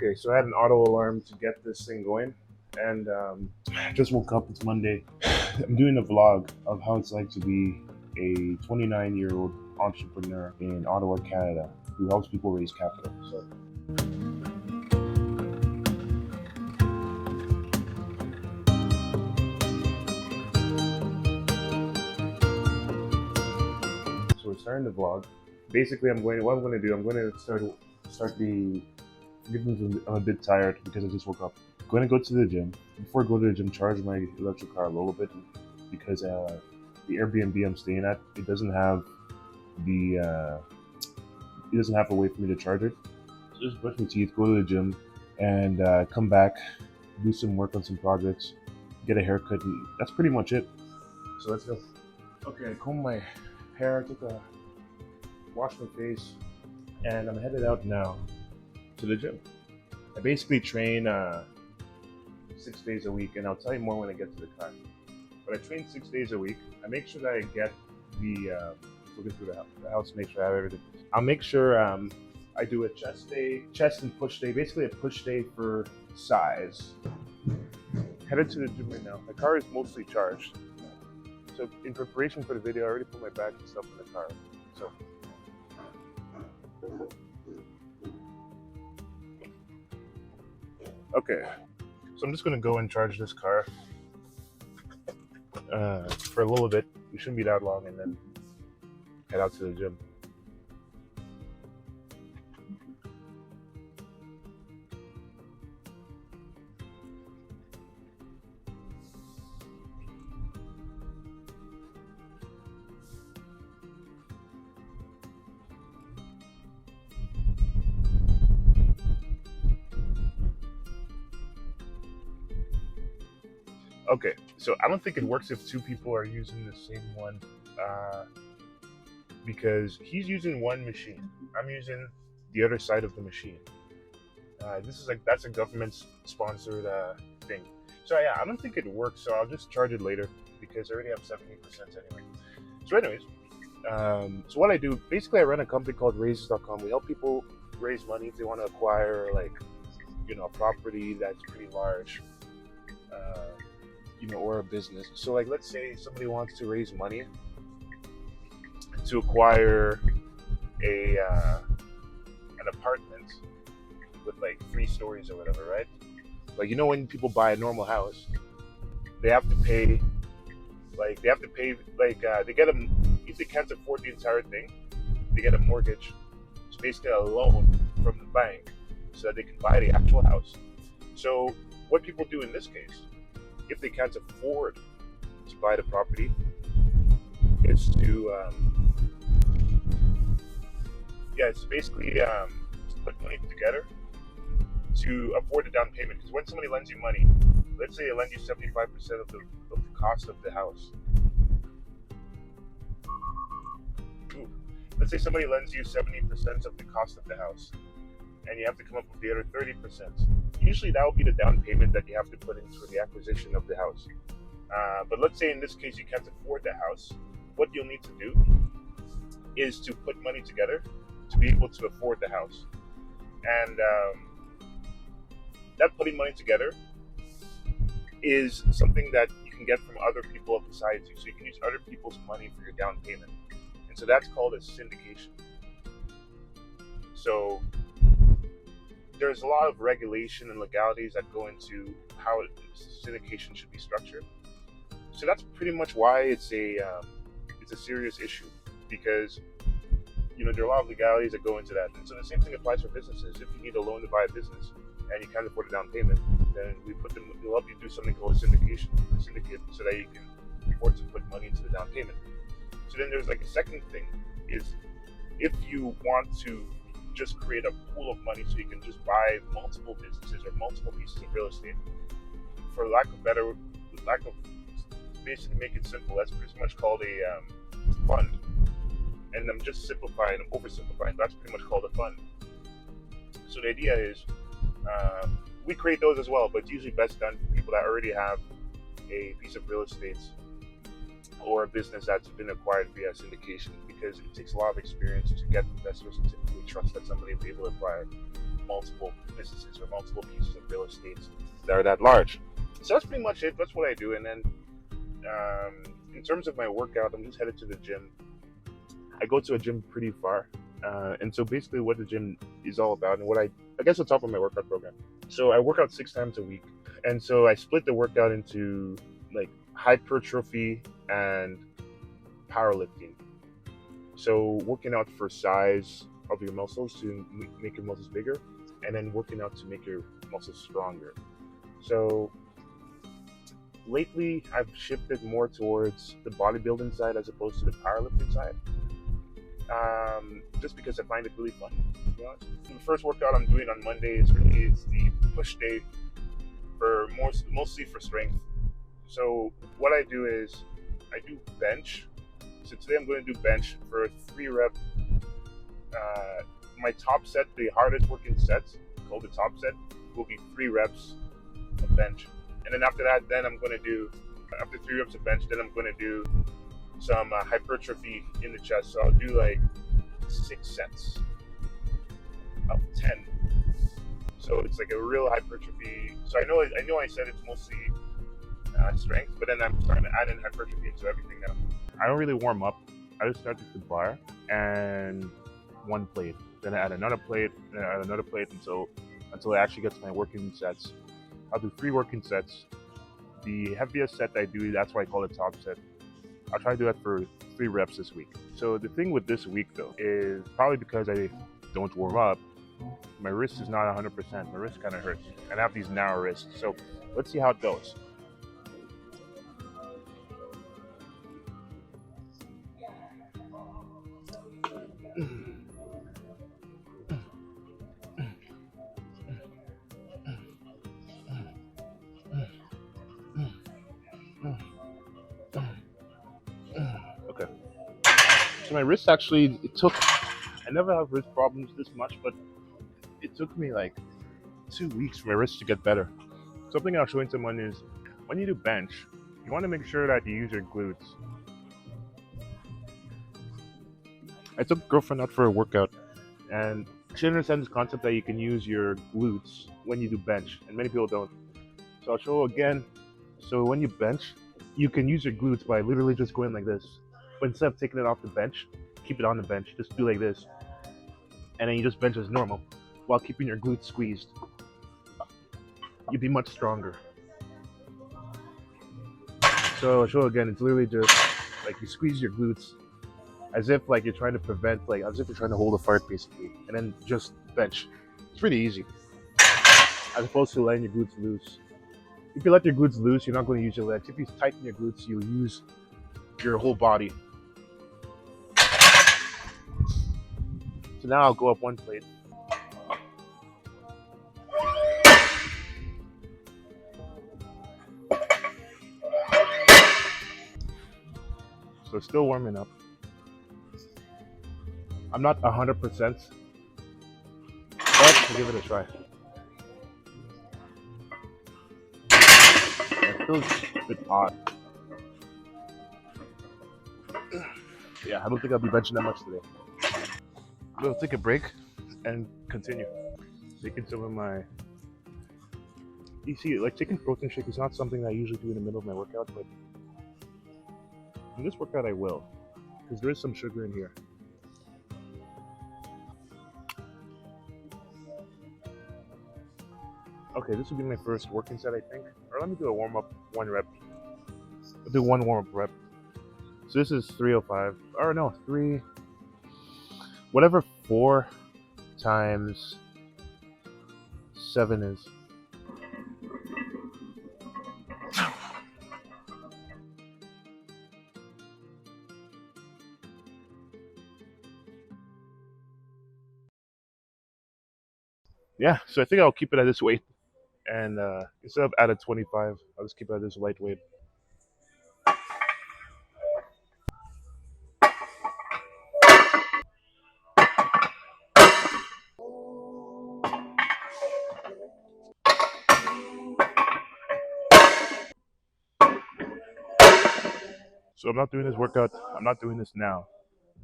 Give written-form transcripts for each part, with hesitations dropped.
Okay, so I had an auto alarm to get this thing going, and I just woke up. It's Monday. I'm doing a vlog of how it's like to be a 29-year-old entrepreneur in Ottawa, Canada, who helps people raise capital. So we're starting the vlog. Basically, what I'm going to do. I'm going to start the. I'm a bit tired because I just woke up. I'm going to go to the gym. Before I go to the gym, charge my electric car a little bit because the Airbnb I'm staying at, it doesn't have a way for me to charge it. So just brush my teeth, go to the gym, and come back, do some work on some projects, get a haircut, and that's pretty much it. So let's go. Okay, I combed my hair, washed my face, and I'm headed out now to the gym. I basically train 6 days a week, and I'll tell you more when I get to the car. But I train 6 days a week. I make sure that I get looking through the house, make sure I have everything. I'll make sure I do a chest and push day, basically a push day for size. Headed to the gym right now. My car is mostly charged. So in preparation for the video, I already put my bags and stuff in the car. So okay, so I'm just gonna go and charge this car for a little bit. We shouldn't be that long, and then head out to the gym. Okay, so I don't think it works if two people are using the same one because he's using one machine. I'm using the other side of the machine. That's a government sponsored thing. So yeah, I don't think it works. So I'll just charge it later because I already have 70% anyway. So anyways, so what I do, basically I run a company called Raises.com. We help people raise money if they want to acquire a property that's pretty large. Or a business. So let's say somebody wants to raise money to acquire an apartment with 3 stories or whatever, right? When people buy a normal house, they have to pay they get if they can't afford the entire thing, they get a mortgage. It's basically a loan from the bank so that they can buy the actual house. So what people do in this case, if they can't afford to buy the property, is to it's basically put money together to afford the down payment. Because when somebody lends you money, let's say they lend you 75% of the cost of the house. Let's say somebody lends you 70% of the cost of the house, and you have to come up with the other 30%. Usually that will be the down payment that you have to put in for the acquisition of the house. But let's say in this case you can't afford the house. What you'll need to do is to put money together to be able to afford the house. And that putting money together is something that you can get from other people besides you. So you can use other people's money for your down payment. And so that's called a syndication. So there's a lot of regulation and legalities that go into how syndication should be structured. So that's pretty much why it's a serious issue, because there are a lot of legalities that go into that. And so the same thing applies for businesses. If you need a loan to buy a business and you can't afford a down payment, then we'll help you do something called a syndicate, so that you can afford to put money into the down payment. So then there's a second thing is if you want to just create a pool of money so you can just buy multiple businesses or multiple pieces of real estate, for lack of basically make it simple, that's pretty much called a fund. And I'm just simplifying, I'm oversimplifying, but that's pretty much called a fund. So the idea is we create those as well, but it's usually best done for people that already have a piece of real estate or a business that's been acquired via syndication, because it takes a lot of experience to get investors to typically trust that somebody will be able to acquire multiple businesses or multiple pieces of real estate that are that large. So that's pretty much it. That's what I do. And then in terms of my workout, I'm just headed to the gym. I go to a gym pretty far. And so basically what the gym is all about and what I guess on top of my workout program. So I work out 6 times a week. And so I split the workout into like hypertrophy and powerlifting. So working out for size of your muscles to make your muscles bigger, and then working out to make your muscles stronger. So lately I've shifted more towards the bodybuilding side as opposed to the powerlifting side. Just because I find it really fun. To be honest. The first workout I'm doing on Monday is the push day for mostly for strength. So what I do is I do bench. So today I'm going to do bench for 3 rep. My top set, the hardest working sets, called the top set, will be 3 reps of bench. And then after that, then I'm going to do, after 3 reps of bench, then I'm going to do some hypertrophy in the chest. So I'll do like 6 sets of 10. So it's like a real hypertrophy. So I know I said it's mostly strength, but then I'm starting to add in hypertrophy into everything now. I don't really warm up. I just start with the bar and one plate. Then I add another plate, then I add another plate until I actually get to my working sets. I'll do 3 working sets. The heaviest set I do, that's why I call it top set. I'll try to do that for 3 reps this week. So the thing with this week though is probably because I don't warm up, my wrist is not 100%. My wrist kind of hurts, and I have these narrow wrists. So let's see how it goes. Okay. So my wrist actually, I never have wrist problems this much, but it took me like 2 weeks for my wrist to get better. Something I'll show someone is when you do bench, you want to make sure that you use your glutes. I took a girlfriend out for a workout, and she understands this concept that you can use your glutes when you do bench, and many people don't. So I'll show again. So when you bench, you can use your glutes by literally just going like this. But instead of taking it off the bench, keep it on the bench. Just do like this. And then you just bench as normal while keeping your glutes squeezed. You'd be much stronger. So I'll show again. It's literally just like you squeeze your glutes as if like you're trying to prevent, like as if you're trying to hold a fart basically. And then just bench. It's pretty easy. As opposed to letting your glutes loose. If you let your glutes loose, you're not going to use your legs. If you tighten your glutes, you'll use your whole body. So now I'll go up one plate. So it's still warming up. I'm not 100%, but we'll give it a try. It feels a bit odd. Yeah, I don't think I'll be benching that much today. We'll take a break and continue. Taking some of my, you see, like taking protein shake is not something I usually do in the middle of my workout, but in this workout I will, because there is some sugar in here. Okay, this will be my first working set, I think. Or let me do a warm-up, 1 rep. I'll do 1 warm-up rep. So this is 305, or no, 3, whatever 4 times 7 is. Yeah, so I think I'll keep it at this weight. And instead of added 25, I'll just keep it at this lightweight. So I'm not doing this workout. I'm not doing this now.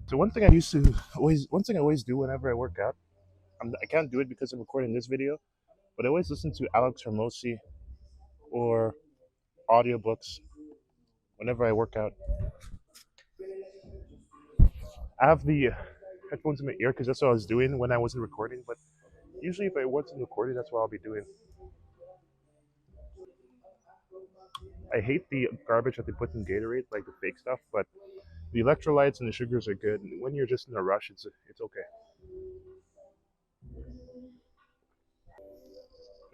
So one thing I always do whenever I work out I can't do it because I'm recording this video, but I always listen to Alex Hermosi or audiobooks whenever I work out. I have the headphones in my ear because that's what I was doing when I wasn't recording. But usually, if I wasn't recording, that's what I'll be doing. I hate the garbage that they put in Gatorade, like the fake stuff. But the electrolytes and the sugars are good. And when you're just in a rush, it's okay.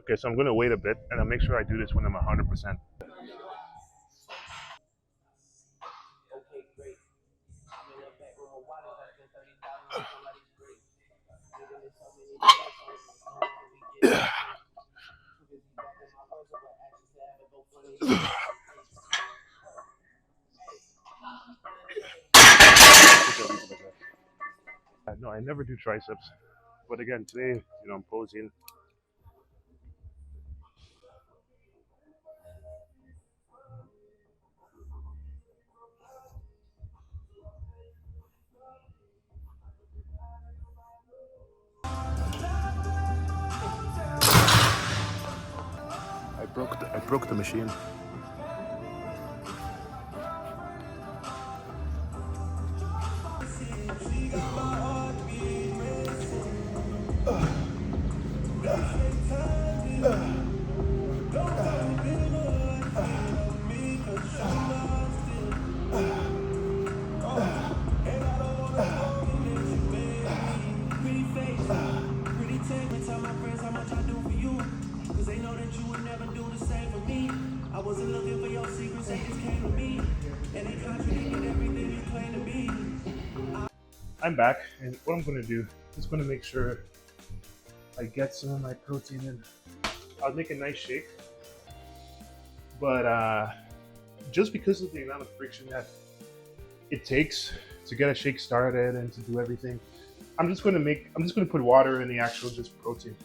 Okay, so I'm gonna wait a bit, and I'll make sure I do this when I'm 100%. No, I never do triceps, but again, today, I'm posing. I broke the machine. I wasn't looking for your secrets, they just came to me. And they contradicted everything you claim to be. I'm back, and what I'm going to do is just going to make sure I get some of my protein in. I'll make a nice shake, but just because of the amount of friction that it takes to get a shake started and to do everything, I'm just going to put water in the actual just protein,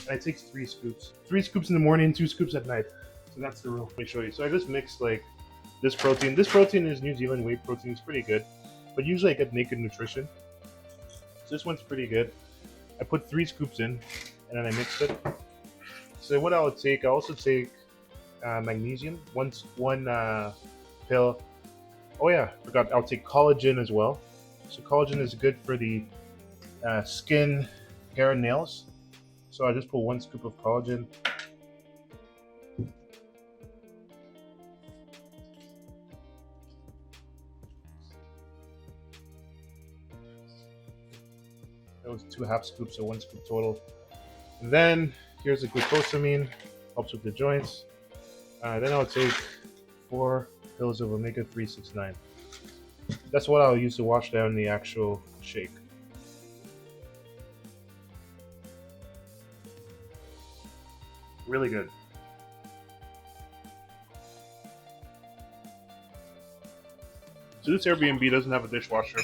and it takes 3 scoops. 3 scoops in the morning, 2 scoops at night. So that's the rule. Let me show you. So I just mixed like this protein. This protein is New Zealand whey protein. It's pretty good, but usually I get Naked Nutrition. So this one's pretty good. I put 3 scoops in, and then I mixed it. So what I'll also take magnesium, one pill. Oh yeah, forgot. I'll take collagen as well. So collagen is good for the skin, hair, and nails. So I just put 1 scoop of collagen. That was 2 half scoops, so 1 scoop total. And then here's a glucosamine, helps with the joints. Then I'll take 4 pills of omega 369. That's what I'll use to wash down the actual shake. Really good. So this Airbnb doesn't have a dishwasher.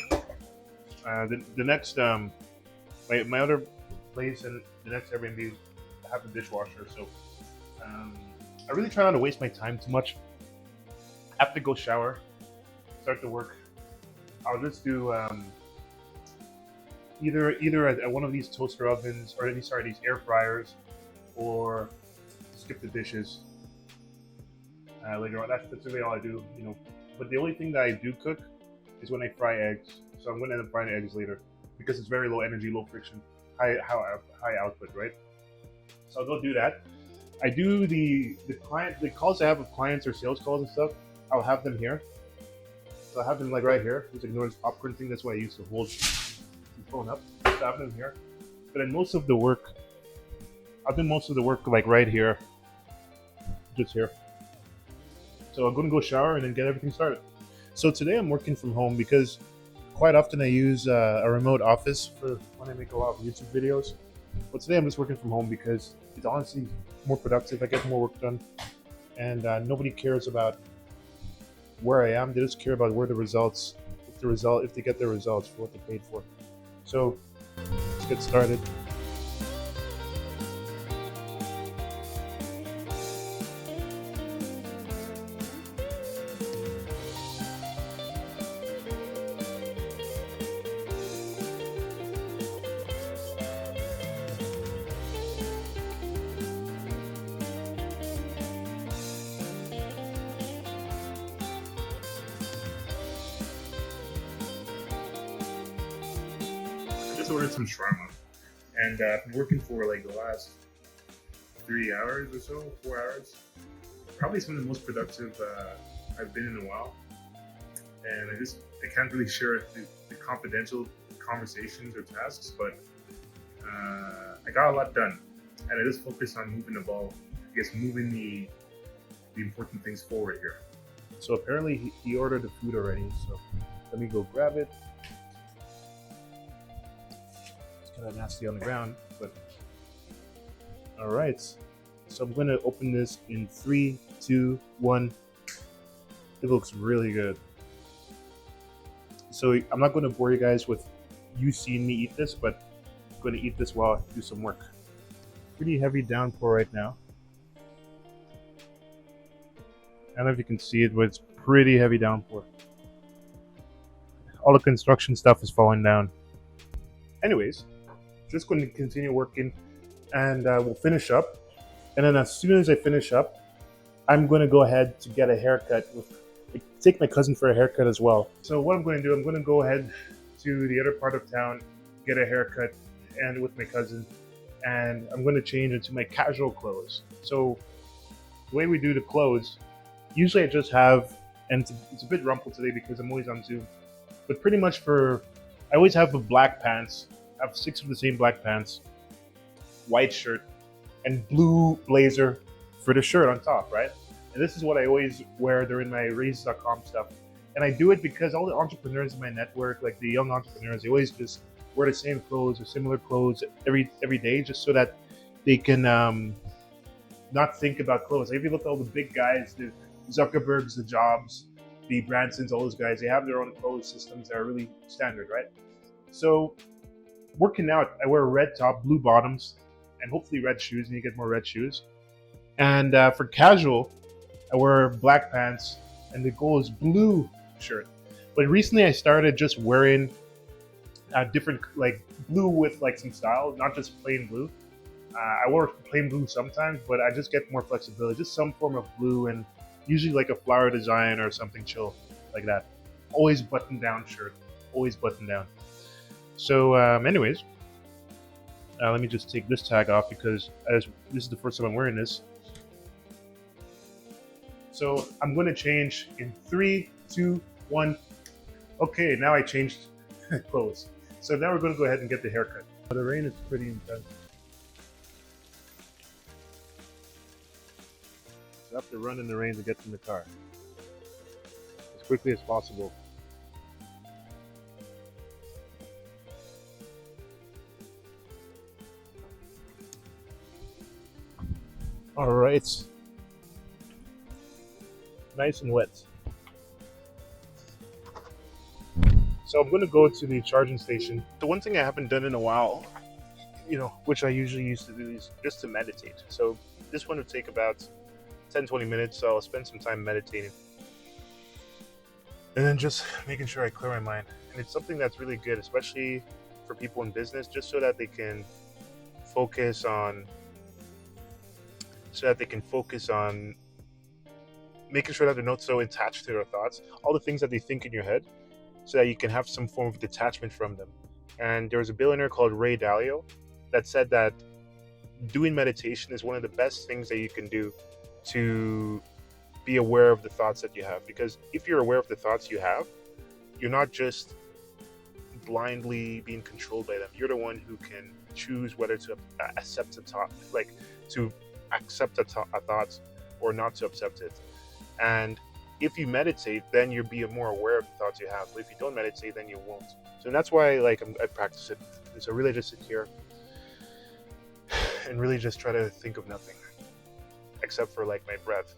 The next my other place and the next Airbnb have a dishwasher, so I really try not to waste my time too much. I have to go shower, start to work. I'll just do either at one of these toaster ovens or these air fryers, or skip the dishes later on. That's really all I do, But the only thing that I do cook is when I fry eggs. So I'm going to end up frying eggs later because it's very low energy, low friction, high output, right? So I'll go do that. I do the calls I have with clients or sales calls and stuff. I'll have them here. So I have them like right here. Just ignore this popcorn thing. That's why I used to hold the phone up. So I have them here. But then most of the work, I'll do most of the work like right here, just here. So I'm going to go shower and then get everything started. So today I'm working from home because quite often I use a remote office for when I make a lot of YouTube videos. But today I'm just working from home because it's honestly more productive. I get more work done, and nobody cares about where I am. They just care about where the results, if they get their results for what they paid for. So let's get started. ordered some shawarma, and I've been working for like the last 3 hours or so, 4 hours. Probably some of the most productive I've been in a while, and I can't really share the confidential conversations or tasks, but I got a lot done, and I just focused on moving the ball. I guess moving the important things forward here. So apparently he ordered the food already. So let me go grab it. It's kind of nasty on the ground, but all right. So I'm gonna open this in 3, 2, 1. It looks really good. So I'm not going to bore you guys with you seeing me eat this, but I'm going to eat this while I do some work. Pretty heavy downpour right now. I don't know if you can see it, but it's pretty heavy downpour. All the construction stuff is falling down. Anyways, just going to continue working, and we'll finish up. And then as soon as I finish up, I'm going to go ahead to get a haircut. Take my cousin for a haircut as well. So what I'm going to do, I'm going to go ahead to the other part of town, get a haircut, and with my cousin, and I'm going to change into my casual clothes. So the way we do the clothes, usually I just have, and it's a bit rumpled today because I'm always on Zoom, but pretty much I always have the black pants. I have 6 of the same black pants, white shirt, and blue blazer for the shirt on top, right? And this is what I always wear during my raise.com stuff. And I do it because all the entrepreneurs in my network, like the young entrepreneurs, they always just wear the same clothes or similar clothes every day, just so that they can not think about clothes. If you look at all the big guys, the Zuckerbergs, the Jobs, the Bransons, all those guys, they have their own clothes systems that are really standard, right? So working out, I wear a red top, blue bottoms, and hopefully red shoes, and you get more red shoes. And for casual, I wear black pants, and the goal is blue shirt. But recently I started just wearing different, like blue with like some style, not just plain blue. I wear plain blue sometimes, but I just get more flexibility, just some form of blue, and usually like a flower design or something chill like that. Always button down shirt, always button down. So anyways, let me just take this tag off because this is the first time I'm wearing this. So I'm going to change in 3, 2, 1. Okay, now I changed clothes. So now we're going to go ahead and get the haircut. The rain is pretty intense. So I have to run in the rain to get in the car as quickly as possible. All right. Nice and wet. So I'm going to go to the charging station. The one thing I haven't done in a while, which I usually used to do, is just to meditate. So this one would take about 10-20 minutes, so I'll spend some time meditating. And then just making sure I clear my mind. And it's something that's really good, especially for people in business, just so that they can focus on making sure that they're not so attached to their thoughts, all the things that they think in your head, so that you can have some form of detachment from them. And there was a billionaire called Ray Dalio that said that doing meditation is one of the best things that you can do to be aware of the thoughts that you have. Because if you're aware of the thoughts you have, you're not just blindly being controlled by them. You're the one who can choose whether to accept a thought, a thought, or not to accept it. And if you meditate, then you'll be more aware of the thoughts you have. But if you don't meditate, then you won't. So that's why I practice it. So really just sit here and really just try to think of nothing except for like my breath.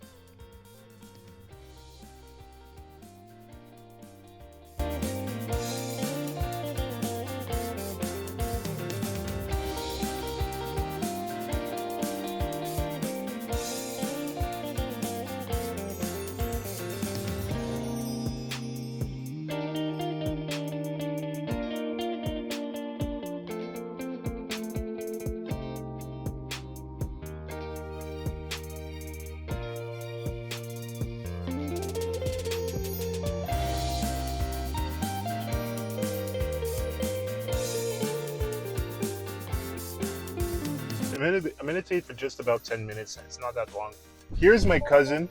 meditate for just about 10 minutes. It's not that long. Here's my cousin.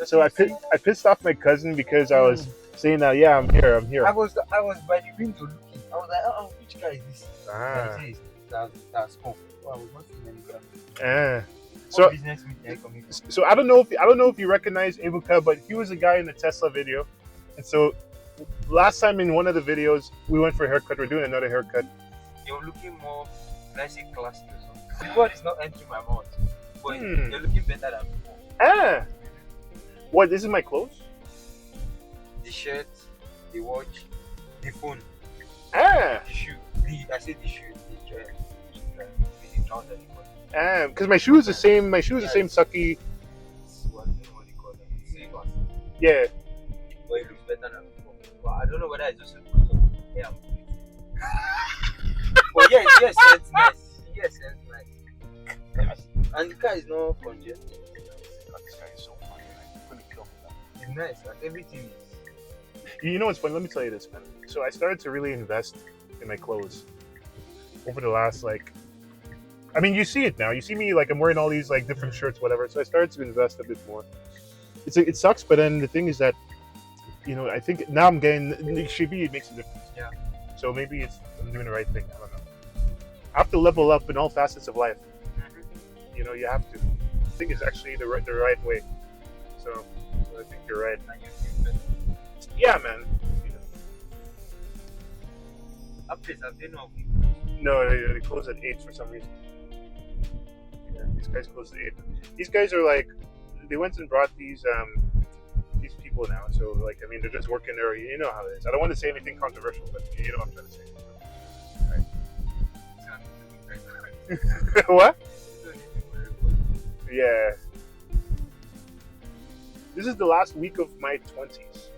So I pissed off my cousin because I was saying that, yeah, I'm here. I was by the window looking. I was like, which guy is this? Ah. That's cool. Well, I was not seeing any guy. So Business meeting coming from? So I don't know if you recognize Ibuka, but he was a guy in the Tesla video. And so last time in one of the videos, we went for a haircut. We're doing another haircut. You're looking more, let's say, classy or something. The word is not entering my mouth, but you're looking better than before. What? This is my clothes? The shirt, the watch, the phone, The shoe. I said the shoe, the trouser. Because my shoe is the same. My shoe is the same sucky. What do you call them? Sneakers. Yeah. But it looks better than before. But I don't know whether it's just because of hair I'm putting. But yes, it's nice. Yes, it's nice. And the car is not congested. This guy is so funny. I'm gonna kill him. It's nice. Like everything is. You know what's funny? Let me tell you this, man. So I started to really invest in my clothes over the last I mean, you see it now. You see me I'm wearing all these different shirts, whatever. So I started to invest a bit more. It sucks, but then the thing is that, I think now I'm getting Shibi. It makes a difference. Yeah. So maybe I'm doing the right thing. I don't know. I have to level up in all facets of life. You have to. I think it's actually the right way. So I think you're right. Yeah, man. Updates have been off. No, they close at 8 for some reason. Yeah, these guys close at 8. These guys are they went and brought these people now. So I mean, they're just working there. You know how it is. I don't want to say anything controversial, but you know what I'm trying to say. Right. What? Yeah. This is the last week of my 20s,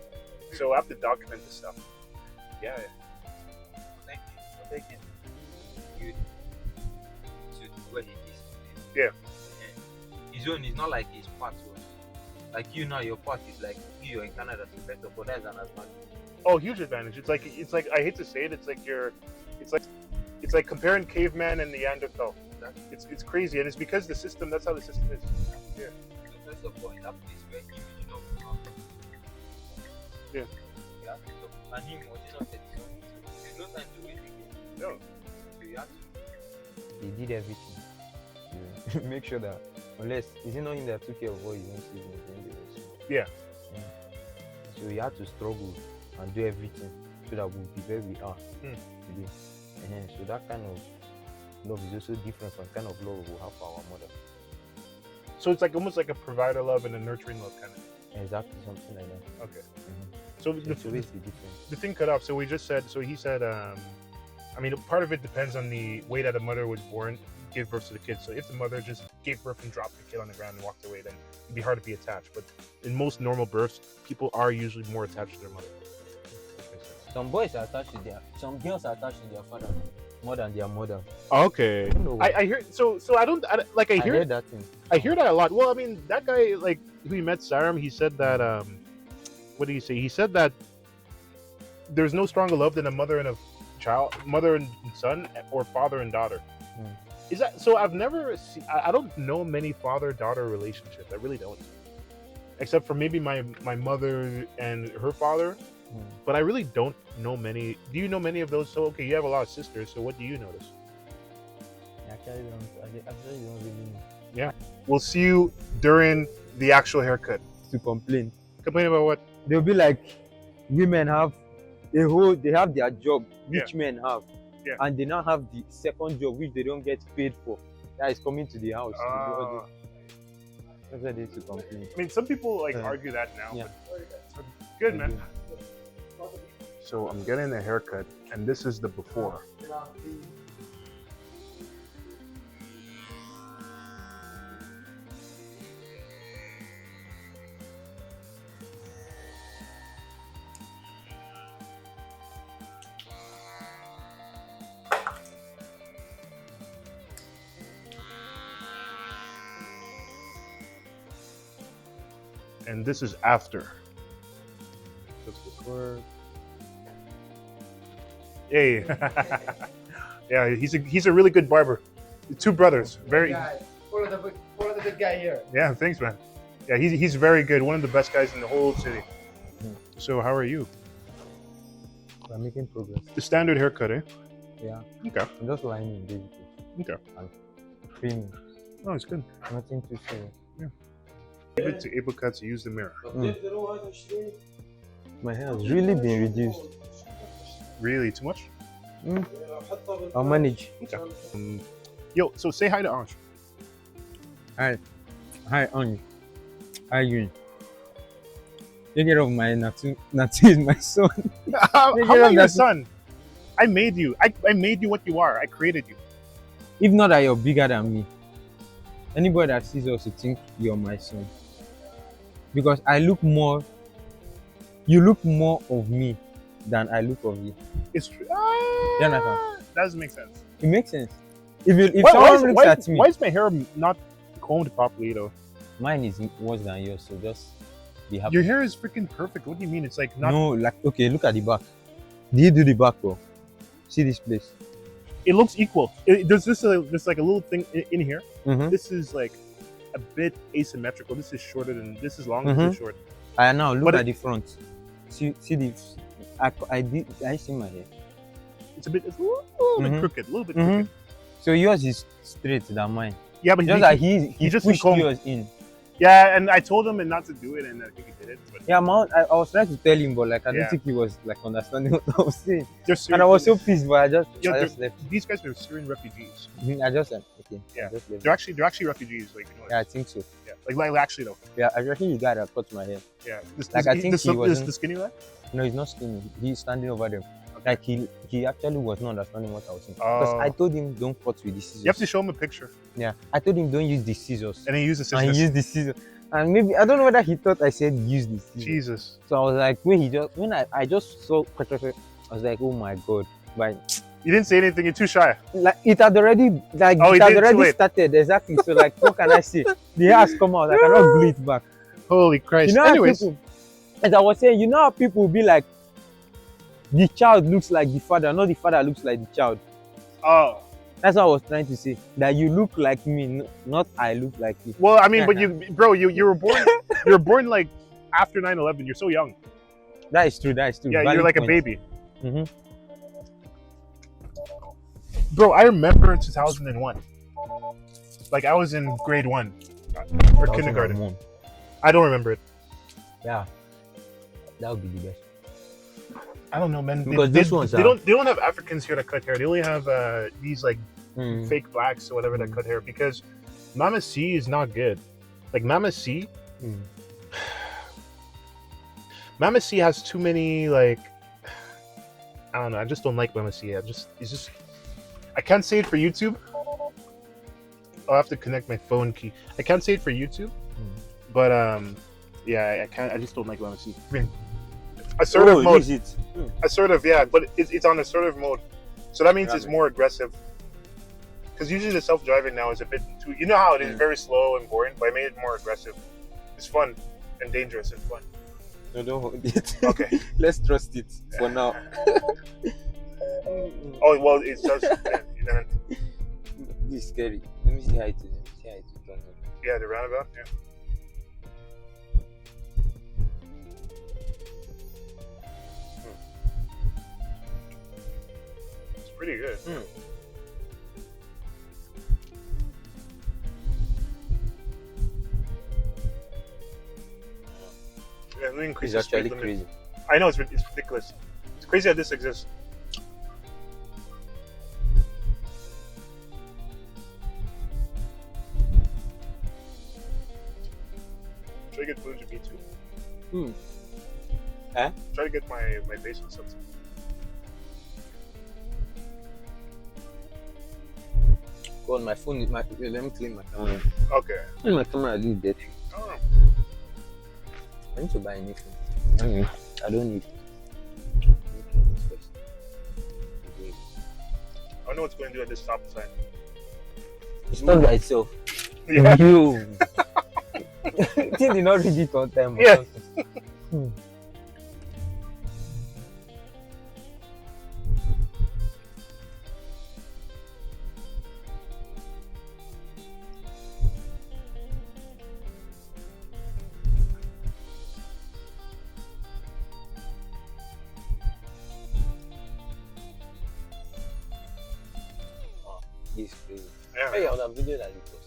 so I have to document this stuff. Yeah. Thank you. You to where he is. Yeah. His own is not like his part was. Like you now, your part is you're in Canada to better, but that's an advantage. Oh, huge advantage. It's like I hate to say it. It's like comparing caveman and Neanderthal. It's crazy, and it's because the system. That's how the system is. Yeah. So that's the point. That place where he Yeah. And him was not there's no time to wait again. No. So you have to. He did everything. To make sure that unless is it not him that took care of all his own business when they were small? Yeah. So he had to struggle and do everything so that we'll be where we are today. So that kind of love is also different from the kind of love we have for our mother. So it's almost like a provider love and a nurturing love kind of. Exactly, something like that. Okay. So It's always the difference. the thing cut off. So we just said. So he said. I mean, part of it depends on the way that the mother was born, give birth to the kid. So if the mother just gave birth and dropped the kid on the ground and walked away, then it'd be hard to be attached. But in most normal births, people are usually more attached to their mother. Some boys are attached to some girls are attached to their father more than their mother. Okay. I don't know why. I hear. So I don't. I hear. heard that thing. I hear that a lot. Well, I mean, that guy who you met, Saram, he said that. What did he say? He said that there's no stronger love than a mother and a child, mother and son, or father and daughter. Is that so? I've never seen. I don't know many father-daughter relationships. I really don't, except for maybe my mother and her father. But I really don't know many. Do you know many of those? So okay, you have a lot of sisters. So what do you notice? I actually don't really know. Yeah. We'll see you during the actual haircut. To complain. Complain about what? They'll be like, women have they have their job, which men have. Yeah. And they now have the second job, which they don't get paid for. That is coming to the house. That's why they used to complain. I mean, some people argue that now. Yeah. But good, man. So I'm getting a haircut, and this is the before. And this is after. Let's record. Hey, yeah, he's a really good barber. Two brothers. Very. Follow the big guy here. Yeah. Thanks, man. Yeah, he's very good. One of the best guys in the whole city. So how are you? I'm making progress. The standard haircut, eh? Yeah. Okay. I'm just lining basically. Okay. And trimming. Oh, it's good. Nothing too serious. Give it to Apricot to use the mirror. My hair has really been reduced. Really, too much? I'll manage. Okay. Yo, so say hi to Ange. Hi, Ange. How are you doing? Take care of my Natu. Natu is my son. How Take am care I of your that. son? I made you. I made you what you are. I created you. If not that you're bigger than me, anybody that sees us will think you're my son. Because I look more, you look more of me than I look of you. It's true. You understand? That doesn't make sense. It makes sense. If Why someone looks at me, why is my hair not combed properly though? mine is worse than yours, so just be happy. Your hair is freaking perfect. What do you mean? It's like not. No, like okay, look at the back. Did you do the back, bro? See this place? It looks equal. There's like a little thing in here. Mm-hmm. This is like a bit asymmetrical. This is shorter than this is long. Mhm. This is short. And now look But at the front. See the. I see my hair. It's a little bit Mhm. crooked. A little bit Mm-hmm. crooked. So yours is straight than mine. Yeah, but Just like he just pushed comb. yours in. Yeah, and I told him not to do it, and I think he did it. But Yeah, man, I was trying to tell him, but like I Yeah. don't think he was like understanding what I was saying. just And I was so pissed, but I just left. These guys are Syrian refugees. I just said, okay. Yeah. I just left. They're actually refugees. Like you know. Yeah, I think so. Yeah. Like actually though. Yeah, I reckon the guy that cut my hair. Yeah. Like, I think he wasn't- the skinny guy. No, he's not skinny. He's standing over there. Like he actually was not understanding what I was saying. Because Oh. I told him don't cut with the scissors. You have to show him a picture, Yeah. I told him don't use the scissors. and then use the And scissors. he used the scissors. And maybe I don't know whether he thought I said use the scissors. Jesus. So I was like, when I just saw I was like, oh my god. But You didn't say anything. You're too shy. like it had already Oh, it it had did too already late. started exactly. So like what can I say? The hair has come out. I cannot glue it back. Holy Christ. You know how Anyways, people, as I was saying, you know how people will be like, the child looks like the father, not the father looks like the child. oh That's what I was trying to say. That you look like me, not I look like you. well, I mean, but you were born you were born like after 9/11. You're so young. That is true. That is true. Yeah, Valid you're like point. a baby. Mhm. Bro, I remember 2001. Like I was in grade 1 or kindergarten. 2001. I don't remember it. Yeah, that would be the best. I don't know, man. Because this one's they don't have Africans here that cut hair. They only have these like Mm. fake blacks or whatever that cut hair because Mama C is not good. Like Mama C, Mm. Mama C has too many like I don't know. I just don't like Mama C. It's just I can't say it for YouTube. I'll have to connect my phone key. I can't say it for YouTube, but yeah, I can't. I just don't like Mama C. I mean, assertive mode. This is it. Assertive, yeah, but it's on assertive mode, so that means it's Rabbit. more aggressive. Because usually the self-driving now is a bit too. You know how it is, very slow and boring, but I made it more aggressive. It's fun and dangerous and fun. No, don't hold it. Okay. Let's trust it for now. Oh well, it does. Yeah, This is scary. Let me see how it is. Let me see how it is. yeah, the roundabout. Yeah. It's pretty good. Yeah, let me increase It's the actually speed limit. crazy. I know it's ridiculous. It's crazy that this exists. Try to get fluent me too. Huh? Try to get my face and stuff. God, my phone is my. Let me clean my camera. Okay. My camera is dirty. Oh. I need to buy a new phone. I don't need. Let me clean this first. I don't know what's going to do at this stop sign. It's not by itself. Yeah. You. It did not read it on time. or Yeah. something. It's crazy. Yeah. Hey, on that video that you posted.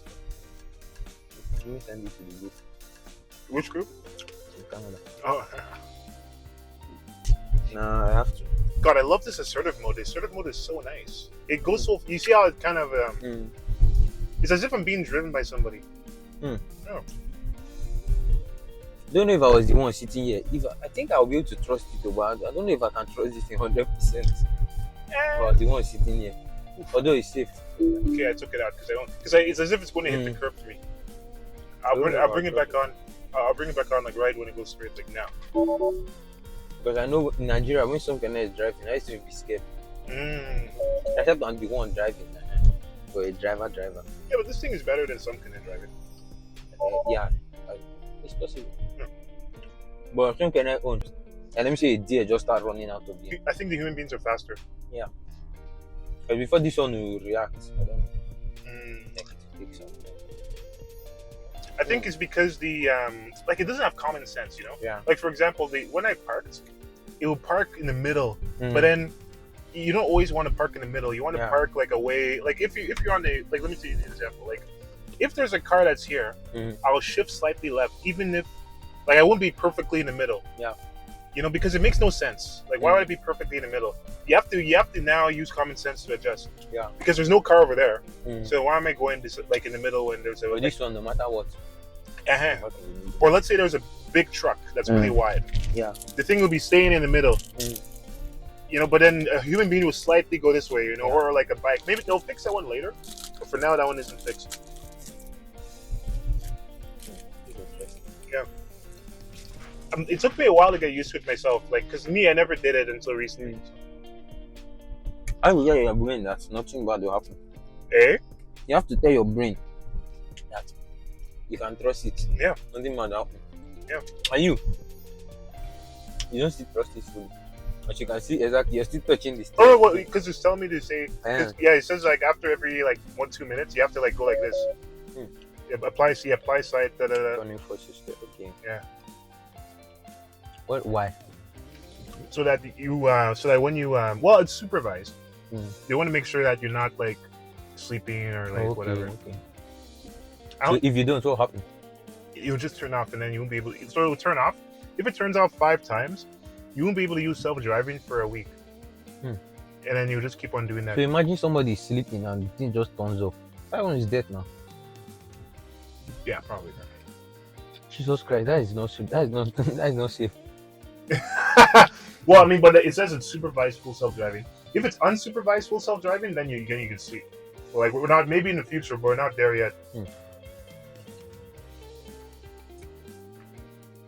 Let me send it to the group Which group? in Canada. Oh, Nah, I have to. God, I love this assertive mode. The assertive mode is so nice. It goes so. You see how it kind of. It's as if I'm being driven by somebody. Don't know if I was the one sitting here. I think I'll be able to trust it, but I don't know if I can trust this thing 100%. If I was the one sitting here, although it's safe. Okay, I took it out because I don't. Because it's as if it's going to hit the curb for me. I'll bring it back on. I'll bring it back on like right when it goes straight, like now. Because I know in Nigeria, when some Kenyan is driving, I used to be scared. Except I'm the one driving. So a driver. Yeah, but this thing is better than some Kenyan driving. Yeah, it's possible. But some Kenyan owns. And let me say a deer just start running out of here. I think the human beings are faster. But before this one will react, I don't know. Like it takes some time. I think it's because the like it doesn't have common sense, you know. Yeah. Like for example, when I parked, it will park in the middle, but then you don't always want to park in the middle. You want to park like away. Like if you're on the like, let me tell you an example. Like if there's a car that's here, I'll shift slightly left, even if like I won't be perfectly in the middle. Yeah. You know, because it makes no sense. Like why would I be perfectly in the middle? You have to now use common sense to adjust. Yeah. Because there's no car over there. So why am I going this like in the middle when there's a But this one, no matter what. Or let's say there's a big truck that's really wide. Yeah. The thing will be staying in the middle. You know, but then a human being will slightly go this way, you know, or like a bike. Maybe they'll fix that one later. But for now, that one isn't fixed. Yeah. It took me a while to get used to it myself. Like, because me, I never did it until recently. I will tell your brain that nothing bad will happen. Eh? You have to tell your brain that you can trust it. Yeah. Nothing bad will happen. Yeah. And you don't still trust it fully. But you can see exactly, you're still touching this thing. Oh, well, because it's telling me to say, Yeah. it says like after every like 1-2 minutes, you have to like go like this. Yeah, apply site, da da da. Turning for sister, okay. Yeah. What? Why? So that so that when you, well, it's supervised. They want to make sure that you're not like sleeping or like whatever. Okay. So if you don't, what happens? It'll just turn off, and then you won't be able. So it'll turn off. If it turns off 5 times, you won't be able to use self-driving for a week. And then you'll just keep on doing that. So imagine somebody is sleeping and the thing just turns off. That one is dead now. Yeah, probably. Jesus Christ, that is not safe. That is not safe. Well, I mean, but it says it's supervised full self-driving. If it's unsupervised full self-driving, then you can sleep. Well, like we're not, maybe in the future, but we're not there yet.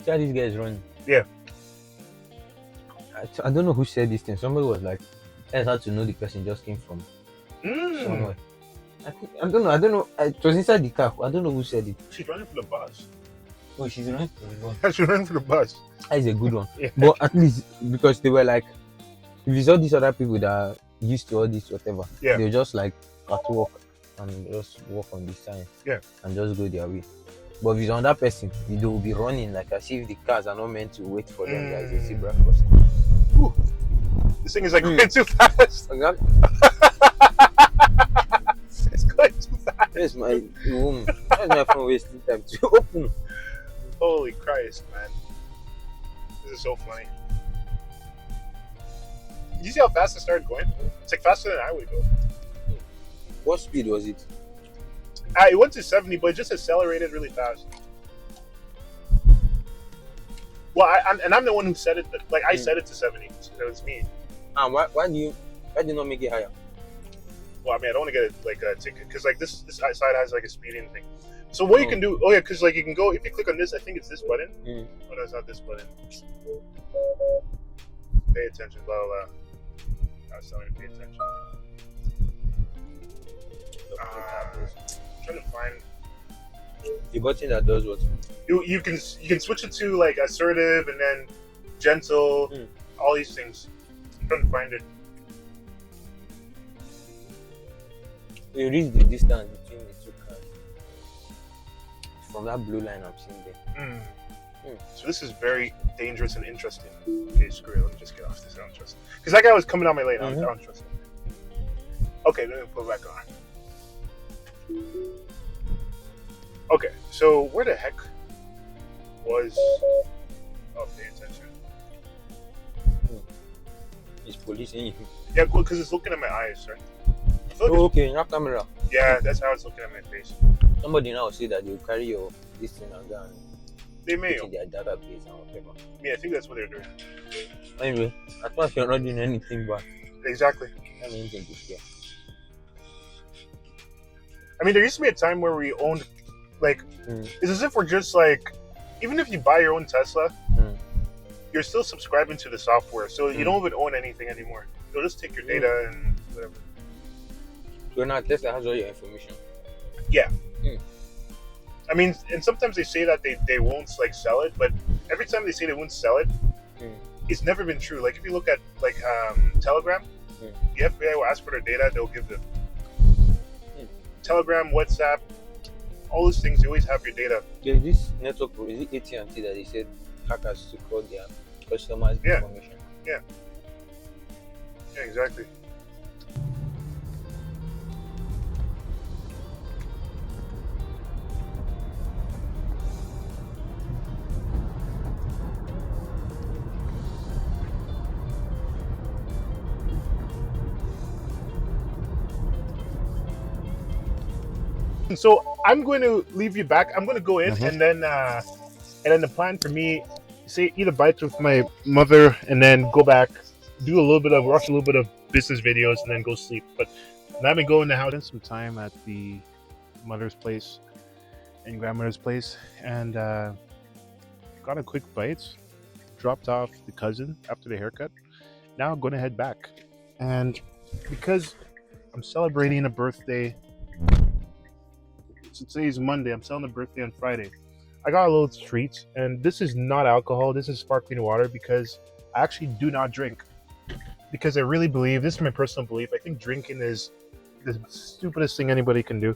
See how this guy is running. Yeah. I don't know who said this thing. Somebody was like, "That's how to know the person just came from somewhere." I don't know. It was inside the car. I don't know who said it. She's running for the bus. Oh, she's running for the bus. She's running for the bus. That is a good one. Yeah. But at least because they were like, if you saw these other people that are used to all this whatever, they're just like at work and just walk on the sign. Yeah. And just go their way. But if it's another person, they will be running like as if the cars are not meant to wait for them. There's a zebra crossing. Ooh. This thing is like going too fast. Exactly. It's going too fast. Where's my woman? Where's my phone wasting time to open? Holy Christ, man. This is so funny. You see how fast it started going? It's like faster than I would go. What speed was it? It went to 70, but it just accelerated really fast. Well, I'm the one who set it. Like I set it to 70. So it was me. Why do you not make it higher? Well, I mean, I don't want to get a ticket because like this side has like a speeding thing. So what you can do? Oh yeah, because like you can go if you click on this. I think it's this button. Oh no, it's not this button. Pay attention, blah blah blah. I was telling you to pay attention. I'm trying to find the button that does what? You can switch it to like assertive and then gentle, all these things. I'm trying to find it. You reach the distance between the two cars. From that blue line I'm seeing there. So this is very dangerous and interesting. Okay, screw it. Let me just get off this. I don't trust it. Because that guy was coming on my lane. I don't trust him. Okay, let me put it back on. Okay, so where the heck was? Oh, pay attention. It's policing you. Yeah, cool, because it's looking at my eyes, right? I feel like Oh, okay, not camera. yeah, that's how it's looking at my face. Somebody now say that they'll carry your this thing and go and They may. put in their database and whatever. Yeah, I think that's what they're doing. Anyway, as far as you're not doing anything bad, Exactly. I mean anything to scare. I mean, there used to be a time where we owned, like, Mm. it's as if we're just like, even if you buy your own Tesla, Mm. you're still subscribing to the software, so you Mm. don't even own anything anymore. They'll just take your data and whatever. So now Tesla has all your information. I mean, and sometimes they say that they won't like sell it, but every time they say they won't sell it, Mm. it's never been true. Like if you look at like Telegram, Mm. the FBI will ask for their data, they'll give them. Mm. Telegram, WhatsApp, all those things, they always have your data. There's this network, is it AT&T that they said hackers to call their customers' Yeah. information? Yeah, exactly. So I'm going to leave you back. I'm going to go in, Mhm. and then the plan for me, say, eat a bite with my mother, and then go back, do a little bit of watch a little bit of business videos, and then go sleep. But let me go in the house. Spend some time at the mother's place and grandmother's place, and got a quick bite. Dropped off the cousin after the haircut. Now I'm going to head back, and because I'm celebrating a birthday. So today's Monday. I'm celebrating a birthday on Friday. I got a little treat, and this is not alcohol. This is sparkling water because I actually do not drink. Because I really believe, this is my personal belief, I think drinking is the stupidest thing anybody can do.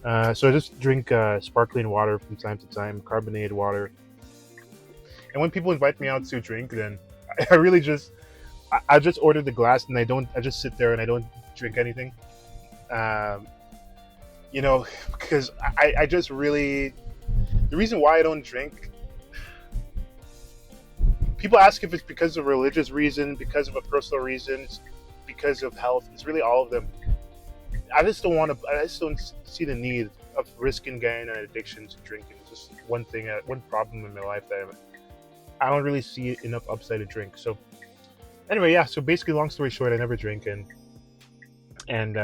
So I just drink sparkling water from time to time, carbonated water. And when people invite me out to drink, then I really just, I just order the glass and I just sit there and I don't drink anything. You know, because I just really, the reason why I don't drink, people ask if it's because of religious reason, because of a personal reason, because of health. It's really all of them. I just don't see the need of risking getting an addiction to drinking. It's just one thing, one problem in my life that I don't really see enough upside to drink. So anyway, yeah, so basically long story short, I never drink, and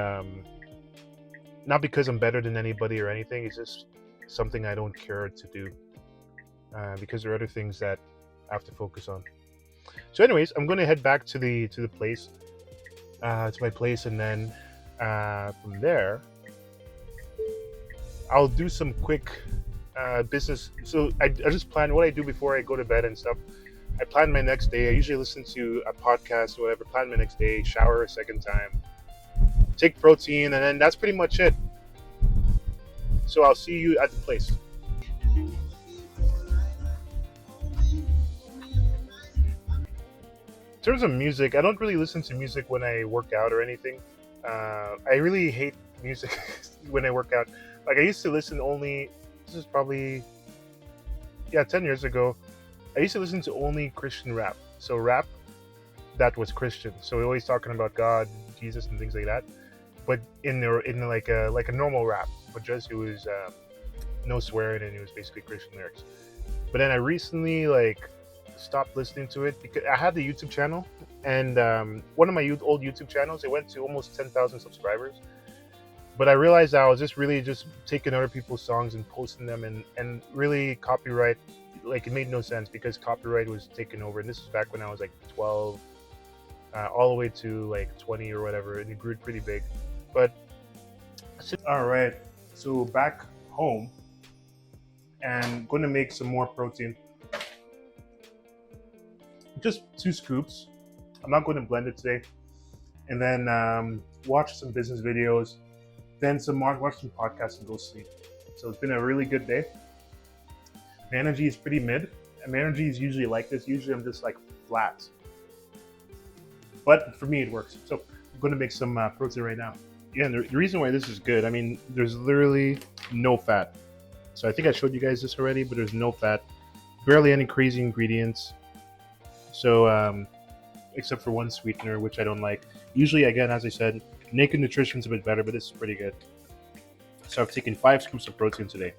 not because I'm better than anybody or anything. It's just something I don't care to do because there are other things that I have to focus on. So, anyways, I'm going to head back to the place, to my place, and then from there, I'll do some quick business. So I just plan what I do before I go to bed and stuff. I plan my next day. I usually listen to a podcast or whatever. Plan my next day. Shower a second time. Take protein, and then that's pretty much it. So I'll see you at the place. In terms of music, I don't really listen to music when I work out or anything. I really hate music when I work out. Like I used to listen only, this is probably, 10 years ago. I used to listen to only Christian rap. So rap that was Christian. So we're always talking about God, Jesus, and things like that. But in like a normal rap, but just it was no swearing and it was basically Christian lyrics. But then I recently stopped listening to it because I had the YouTube channel, and one of my old YouTube channels, it went to almost 10,000 subscribers. But I realized I was just taking other people's songs and posting them, and really copyright, like it made no sense because copyright was taken over. And this was back when I was like 12, all the way to like 20 or whatever, and it grew pretty big. But all right, so back home, and going to make some more protein. Just 2 scoops. I'm not going to blend it today. And then watch some business videos, then watch some podcasts and go sleep. So it's been a really good day. My energy is pretty mid. And my energy is usually like this. Usually I'm just like flat. But for me it works. So I'm going to make some protein right now. Yeah, and the reason why this is good, I mean, there's literally no fat. So I think I showed you guys this already, but there's no fat, barely any crazy ingredients. So except for one sweetener, which I don't like. Usually, again, as I said, Naked Nutrition's a bit better, but this is pretty good. So I've taken 5 scoops of protein today.